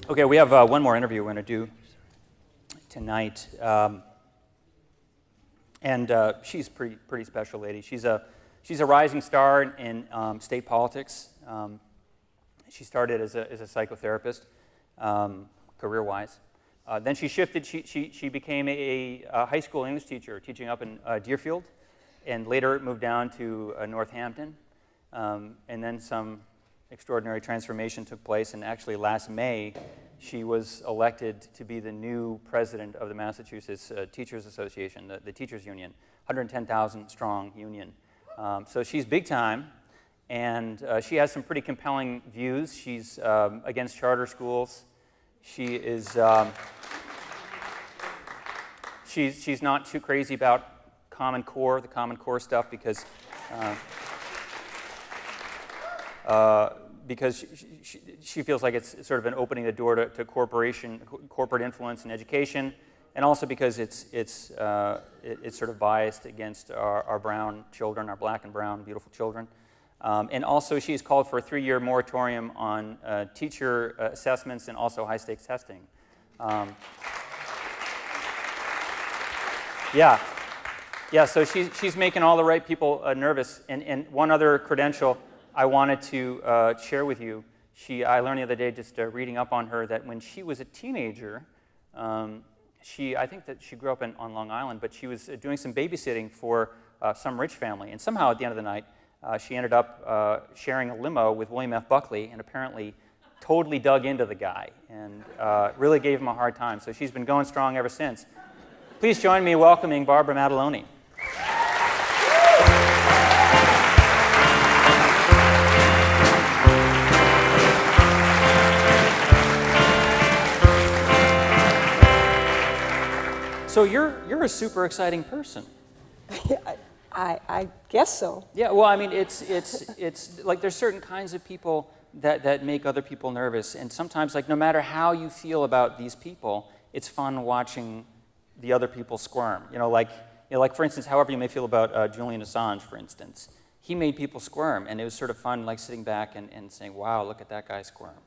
Okay, we have one more interview we're going to do tonight, and she's pretty special lady. She's a rising star in state politics. She started as a psychotherapist, career-wise. Then she shifted. She became a high school English teacher, teaching up in Deerfield, and later moved down to Northampton, and then some extraordinary transformation took place, and actually last May she was elected to be the new president of the Massachusetts Teachers Association, the teachers union, 110,000 strong union. So she's big time, and she has some pretty compelling views. She's against charter schools. She is she's not too crazy about the Common Core stuff, because she feels like it's sort of an opening the door to corporate influence in education, and also because it's sort of biased against our brown children, our black and brown beautiful children. And also she's called for a 3-year moratorium on teacher assessments and also high-stakes testing. Yeah, so she's making all the right people nervous. And one other credential I wanted to share with you. I learned the other day, just reading up on her, that when she was a teenager, I think that she grew up on Long Island, but she was doing some babysitting for some rich family. And somehow at the end of the night, she ended up sharing a limo with William F. Buckley, and apparently totally dug into the guy and really gave him a hard time. So she's been going strong ever since. Please join me in welcoming Barbara Madeloni. So you're a super exciting person. I guess so. Yeah, well, I mean, it's like there's certain kinds of people that make other people nervous, and sometimes, like, no matter how you feel about these people, it's fun watching the other people squirm. Like for instance, however you may feel about Julian Assange, for instance, he made people squirm, and it was sort of fun, like sitting back and saying, "Wow, look at that guy squirm."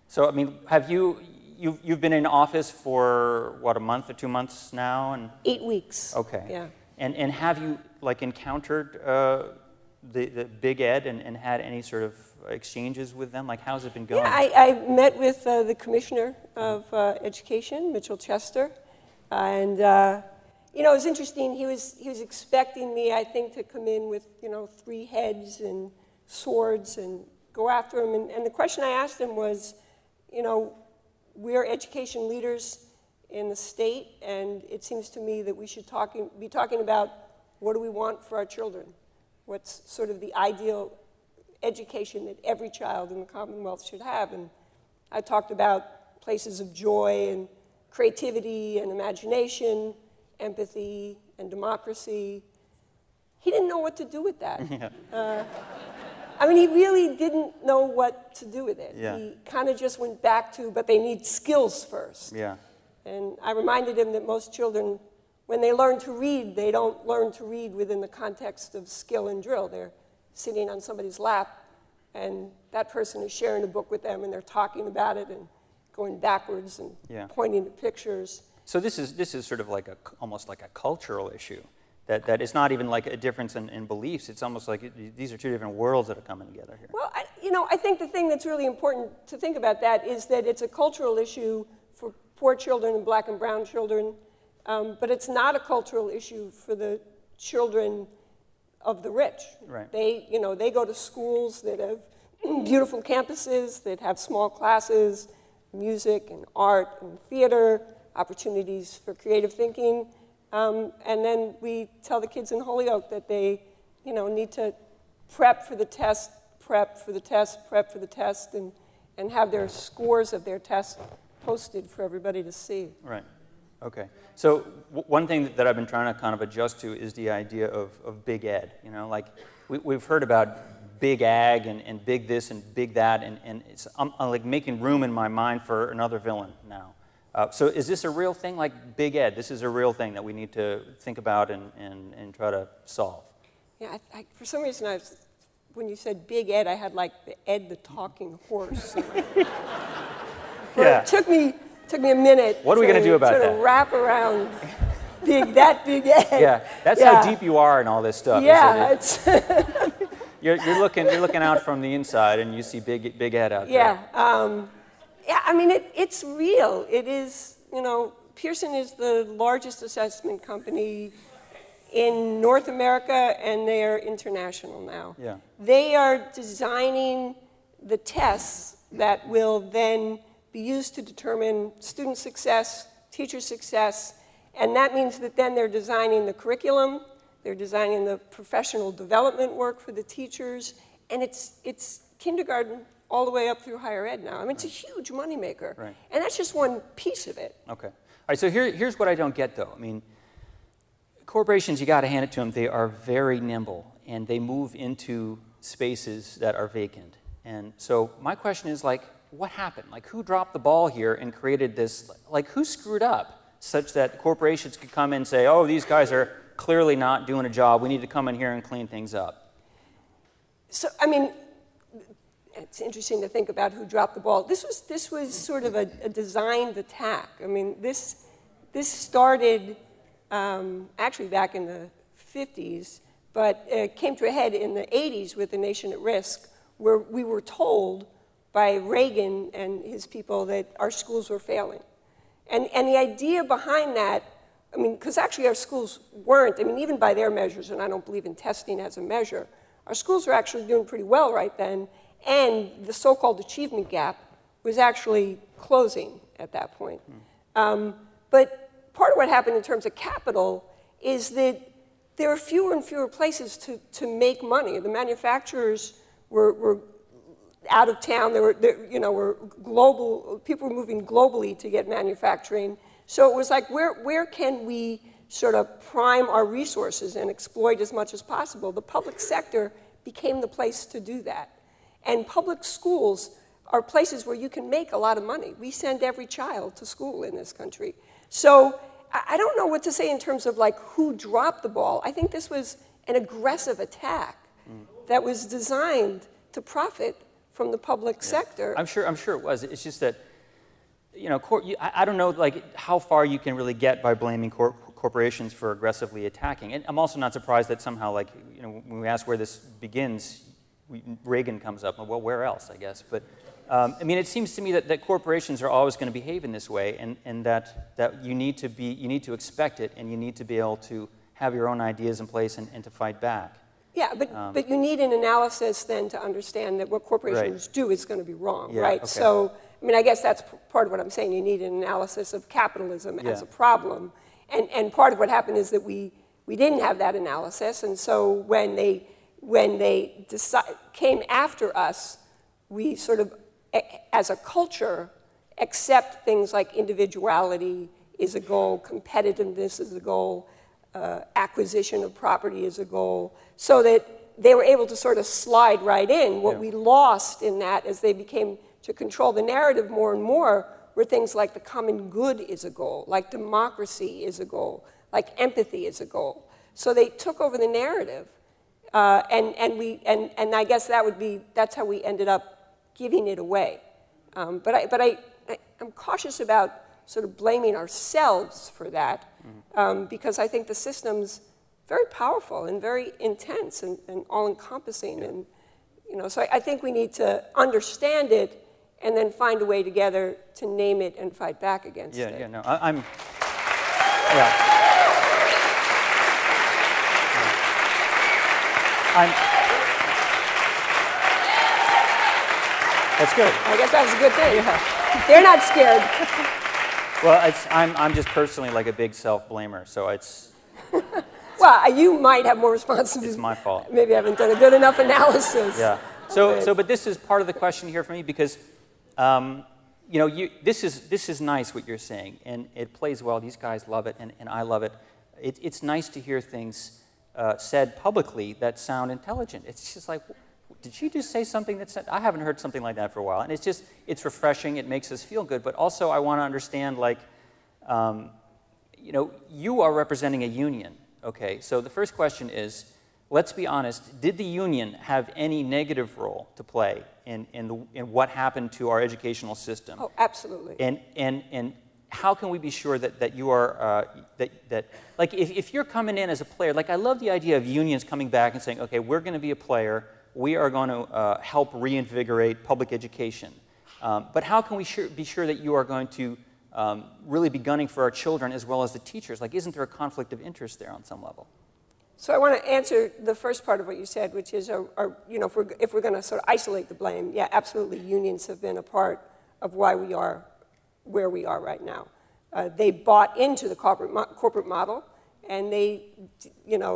So, I mean, You've been in office for, what, a month or 2 months now? 8 weeks. Okay. Yeah. And have you, like, encountered the Big Ed and had any sort of exchanges with them? Like, how's it been going? Yeah, I met with the Commissioner of Education, Mitchell Chester, and it was interesting. He was expecting me, I think, to come in with 3 heads and swords and go after him. And the question I asked him was, we're education leaders in the state, and it seems to me that we should be talking about what do we want for our children? What's sort of the ideal education that every child in the Commonwealth should have? And I talked about places of joy and creativity and imagination, empathy and democracy. He didn't know what to do with that. Yeah. I mean, he really didn't know what to do with it. Yeah. He kind of just went back to, but they need skills first. Yeah. And I reminded him that most children, when they learn to read, they don't learn to read within the context of skill and drill. They're sitting on somebody's lap, and that person is sharing a book with them, and they're talking about it and going backwards and pointing to pictures. So this is sort of like almost like a cultural issue. That it's not even like a difference in beliefs. It's almost like these are 2 different worlds that are coming together here. Well, I think the thing that's really important to think about that is that it's a cultural issue for poor children and black and brown children, but it's not a cultural issue for the children of the rich. Right. They go to schools that have beautiful campuses, that have small classes, music and art and theater, opportunities for creative thinking. And then we tell the kids in Holyoke that they, need to prep for the test, and have their scores of their test posted for everybody to see. Right. Okay. So one thing that I've been trying to kind of adjust to is the idea of Big Ed. Like we've heard about Big Ag and Big this and Big that, and it's, I'm like making room in my mind for another villain now. So is this a real thing, like Big Ed? This is a real thing that we need to think about and try to solve. Yeah, for some reason, when you said Big Ed, I had like the Ed the talking horse. Yeah. It took me a minute. What are we gonna do about sort that? of wrap around that big head. Yeah, that's how deep you are in all this stuff. Yeah, Isn't it? You're looking out from the inside, and you see big head out there. Yeah, I mean, it's real. It is, Pearson is the largest assessment company in North America, and they are international now. Yeah. They are designing the tests that will then be used to determine student success, teacher success, and that means that then they're designing the curriculum, they're designing the professional development work for the teachers, and it's kindergarten all the way up through higher ed now. I mean, it's a huge moneymaker. Right. And that's just one piece of it. Okay. All right, so here's what I don't get, though. I mean, corporations, you got to hand it to them, they are very nimble, and they move into spaces that are vacant. And so my question is, like, what happened? Like, who dropped the ball here and created this? Like, who screwed up such that corporations could come in and say, oh, these guys are clearly not doing a job. We need to come in here and clean things up. So, I mean, it's interesting to think about who dropped the ball. This was sort of a designed attack. I mean, this started actually back in the 50s, but came to a head in the 80s with The Nation at Risk, where we were told by Reagan and his people that our schools were failing. And the idea behind that, I mean, because actually our schools weren't, I mean, even by their measures, and I don't believe in testing as a measure, our schools were actually doing pretty well right then, and the so-called achievement gap was actually closing at that point. But part of what happened in terms of capital is that there are fewer and fewer places to make money. The manufacturers were out of town. Were global. People were moving globally to get manufacturing. So it was like, where can we sort of prime our resources and exploit as much as possible? The public sector became the place to do that. And public schools are places where you can make a lot of money. We send every child to school in this country. So I don't know what to say in terms of like who dropped the ball. I think this was an aggressive attack that was designed to profit from the public sector. I'm sure it was. It's just that, I don't know like how far you can really get by blaming corporations for aggressively attacking. And I'm also not surprised that somehow, like, when we ask where this begins, Reagan comes up. Well, where else, I guess? But I mean, it seems to me that corporations are always going to behave in this way, and that you need to expect it, and you need to be able to have your own ideas in place and to fight back. Yeah, but you need an analysis then to understand that what corporations do is going to be wrong, right? Okay. So, I mean, I guess that's part of what I'm saying. You need an analysis of capitalism as a problem, and part of what happened is that we didn't have that analysis, and so when they came after us, we sort of, as a culture, accept things like individuality is a goal, competitiveness is a goal, acquisition of property is a goal, so that they were able to sort of slide right in. What we lost in that as they became to control the narrative more and more were things like the common good is a goal, like democracy is a goal, like empathy is a goal. So they took over the narrative, and I guess that's how we ended up giving it away. But I'm cautious about sort of blaming ourselves for that, because I think the system's very powerful and very intense and all-encompassing, and so I think we need to understand it and then find a way together to name it and fight back against it. Yeah, no, that's good. I guess that's a good thing. Yeah. They're not scared. Well, I'm just personally like a big self-blamer, so it's... Well, you might have more responsibility. It's my fault. Maybe I haven't done a good enough analysis. Yeah. But this is part of the question here for me because, this is nice what you're saying, and it plays well. These guys love it, and I love it. It's nice to hear things said publicly that sound intelligent. It's just like, did she just say something that said? I haven't heard something like that for a while, and it's refreshing. It makes us feel good, but also I want to understand, like, you are representing a union. Okay, so the first question is, let's be honest, did the union have any negative role to play in what happened to our educational system? Oh, absolutely. And how can we be sure that you are, like if you're coming in as a player, like I love the idea of unions coming back and saying, okay, we're going to be a player, we are going to help reinvigorate public education. But how can we be sure that you are going to really be gunning for our children as well as the teachers? Like, isn't there a conflict of interest there on some level? So I want to answer the first part of what you said, which is, if we're going to sort of isolate the blame, yeah, absolutely, unions have been a part of why we are where we are right now. They bought into the corporate model, and they,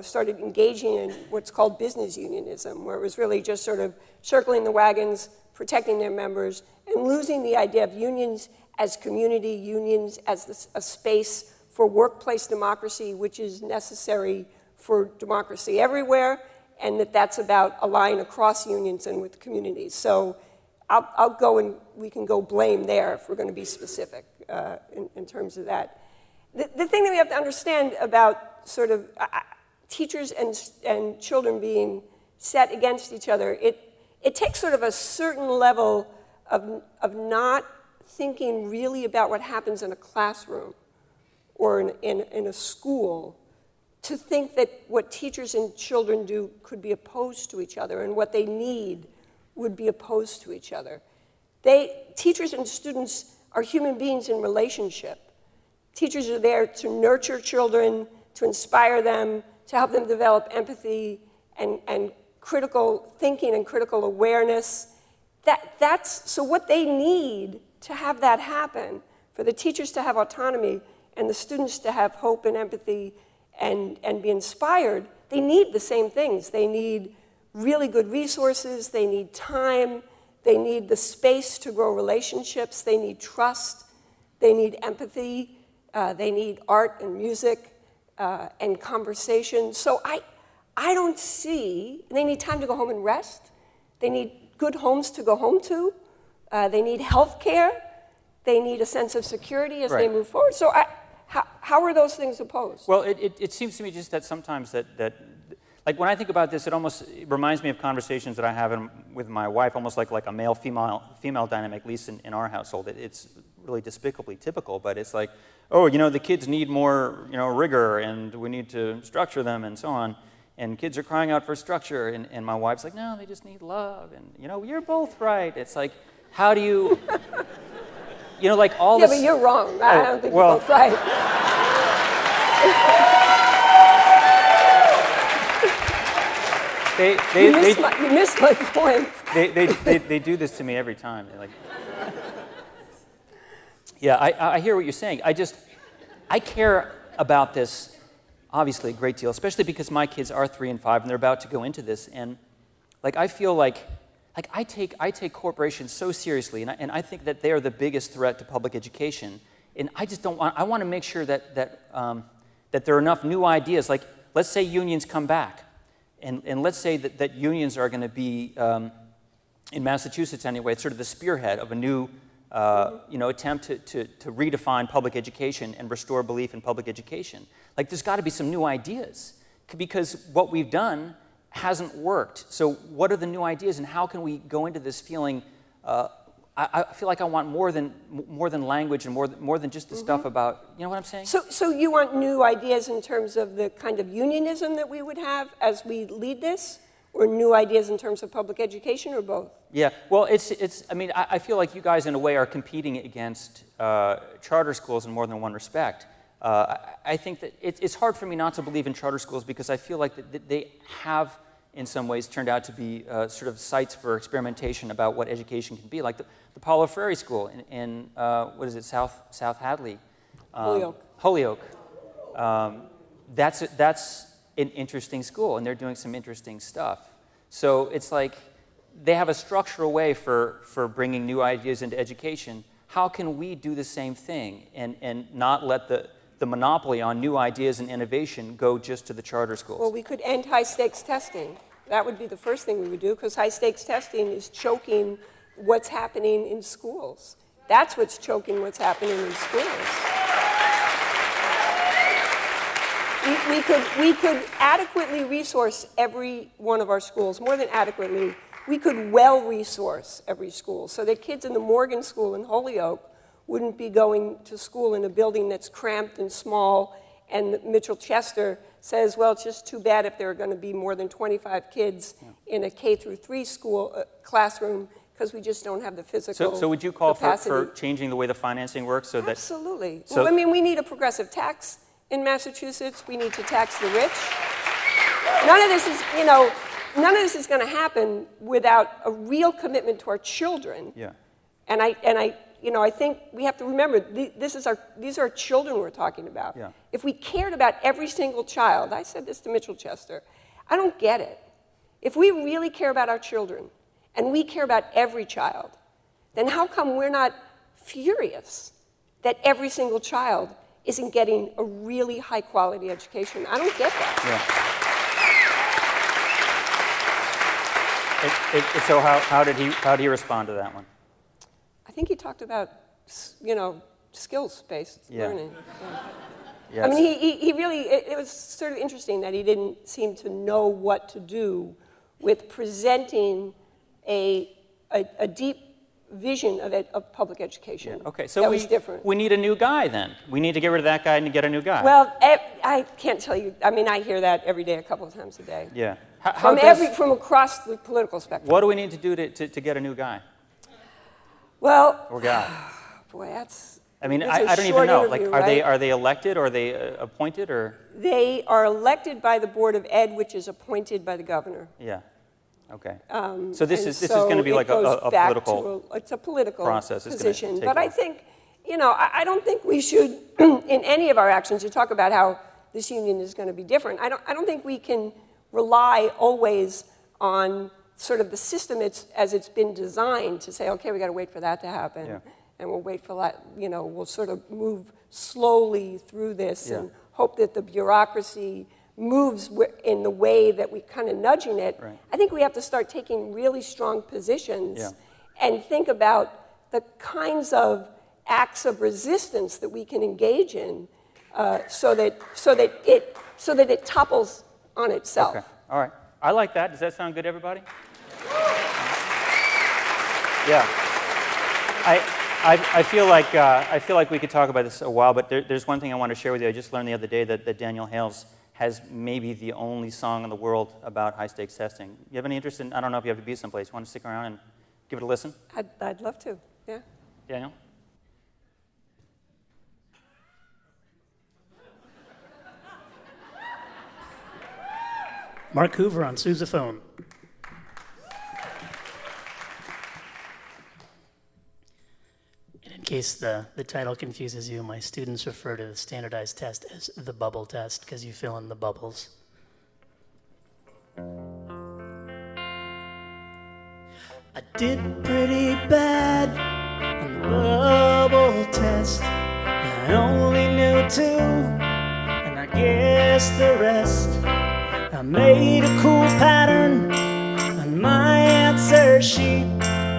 started engaging in what's called business unionism, where it was really just sort of circling the wagons, protecting their members, and losing the idea of unions as community, unions as a space for workplace democracy, which is necessary for democracy everywhere, and that's about aligning across unions and with communities. So I'll go and we can go blame there if we're going to be specific in terms of that. The thing that we have to understand about sort of teachers and children being set against each other, it takes sort of a certain level of not thinking really about what happens in a classroom or in a school to think that what teachers and children do could be opposed to each other and what they need would be opposed to each other. Teachers and students are human beings in relationship. Teachers are there to nurture children, to inspire them, to help them develop empathy and critical thinking and critical awareness. So what they need to have that happen, for the teachers to have autonomy and the students to have hope and empathy and be inspired, they need the same things. They need really good resources, they need time, they need the space to grow relationships, they need trust, they need empathy, they need art and music and conversation. So I don't see, they need time to go home and rest, they need good homes to go home to, they need health care, they need a sense of security as they move forward. So how are those things opposed? Well, it seems to me just that sometimes that like when I think about this, it reminds me of conversations that I have with my wife, almost like a male-female dynamic, at least in our household. It's really despicably typical, but it's like, oh, the kids need more, rigor, and we need to structure them, and so on. And kids are crying out for structure, and my wife's like, no, they just need love, and you're both right. It's like, how do you, like all this. Yeah, but you're wrong. I don't think you're both right. You missed my point. They do this to me every time. They're like, yeah, I hear what you're saying. I care about this, obviously, a great deal, especially because my kids are 3 and 5, and they're about to go into this. And I feel like I take corporations so seriously, and I think that they are the biggest threat to public education. And I just don't want. I want to make sure that there are enough new ideas. Like, let's say unions come back. And let's say that unions are going to be, in Massachusetts anyway, it's sort of the spearhead of a new attempt to redefine public education and restore belief in public education. Like, there's got to be some new ideas, because what we've done hasn't worked. So what are the new ideas, and how can we go into this feeling, I feel like I want more than language and more than just the stuff about, you know what I'm saying? So you want new ideas in terms of the kind of unionism that we would have as we lead this, or new ideas in terms of public education, or both? Yeah, well, I mean, I feel like you guys in a way are competing against charter schools in more than one respect. I think that it's hard for me not to believe in charter schools, because I feel like that they have in some ways turned out to be sort of sites for experimentation about what education can be. Like the Paulo Freire School in what is it, South Hadley? Holyoke. That's an interesting school, and they're doing some interesting stuff. So it's like they have a structural way for bringing new ideas into education. How can we do the same thing and not let the monopoly on new ideas and innovation go just to the charter schools? Well, we could end high-stakes testing. That would be the first thing we would do, because high-stakes testing is choking what's happening in schools. That's what's choking what's happening in schools. We could adequately resource every one of our schools, more than adequately. We could well resource every school so that kids in the Morgan School in Holyoke wouldn't be going to school in a building that's cramped and small, and Mitchell Chester says, well, it's just too bad if there are going to be more than 25 kids in a K through 3 school classroom, because we just don't have the physical So would you call capacity. for changing the way the financing works so that... Absolutely. So, well, I mean, we need a progressive tax in Massachusetts. We need to tax the rich. None of this is, none of this is going to happen without a real commitment to our children. Yeah. And I think we have to remember, these are children we're talking about. Yeah. If we cared about every single child, I said this to Mitchell Chester, I don't get it. If we really care about our children, and we care about every child, then how come we're not furious that every single child isn't getting a really high-quality education? I don't get that. Yeah. So how did he respond to that one? I think he talked about, skills-based learning. Yeah. Yes. I mean, he really, it was sort of interesting that he didn't seem to know what to do with presenting a deep vision of public education. Yeah. Okay, so that was different. We need a new guy then. We need to get rid of that guy and get a new guy. Well, I can't tell you. I mean, I hear that every day, a couple of times a day. Yeah. From across the political spectrum. What do we need to do to get a new guy? Well, or gal? Boy, that's. I mean, that's I don't even know. Interview, like, right? are they elected or are they appointed or? They are elected by the Board of Ed, which is appointed by the governor. Yeah. Okay. So this is going to be like a political. It's a political process. position. But I think, I don't think we should, in any of our actions, you talk about how this union is going to be different. I don't think we can rely always on sort of the system as it's been designed to say, okay, we got to wait for that to happen. Yeah. And we'll wait for that, we'll sort of move slowly through this and hope that the bureaucracy moves in the way that we're kind of nudging it. Right. I think we have to start taking really strong positions and think about the kinds of acts of resistance that we can engage in so that it topples on itself. Okay. All right. I like that. Does that sound good, everybody? Yeah. I feel like we could talk about this a while, but there's one thing I want to share with you. I just learned the other day that Daniel Hales has maybe the only song in the world about high-stakes testing. You have any interest in, I don't know if you have to be someplace. You want to stick around and give it a listen? I'd love to, yeah. Daniel? Mark Hoover on sousaphone. And in case the title confuses you, my students refer to the standardized test as the bubble test because you fill in the bubbles. I did pretty bad on the bubble test. I only knew 2, and I guess the rest. I made a cool pattern on my answer sheet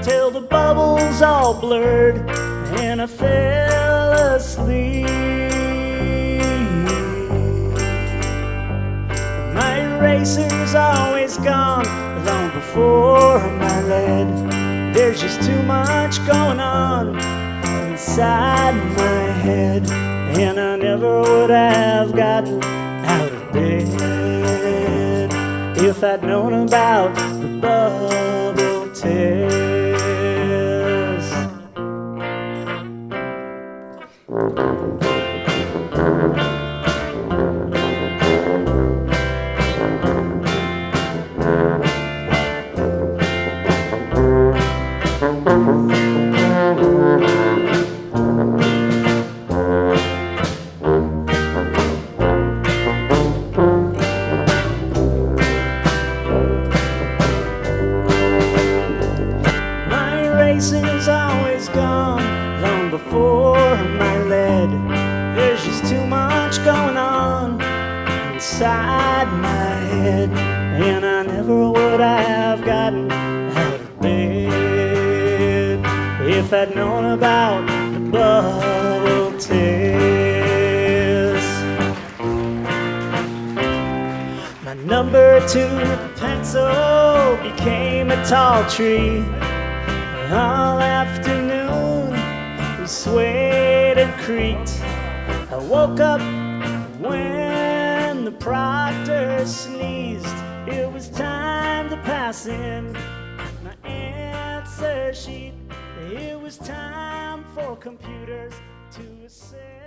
till the bubbles all blurred and I fell asleep. My eraser's always gone long before my lead. There's just too much going on inside my head, and I never would have gotten out of bed if I'd known about the bubble test. Is always gone long before my lead. There's just too much going on inside my head, and I never would have gotten out of bed if I'd known about the bubble test. Number 2 pencil became a tall tree. All afternoon we swayed and creaked. I woke up when the proctor sneezed. It was time to pass in my answer sheet. It was time for computers to assist.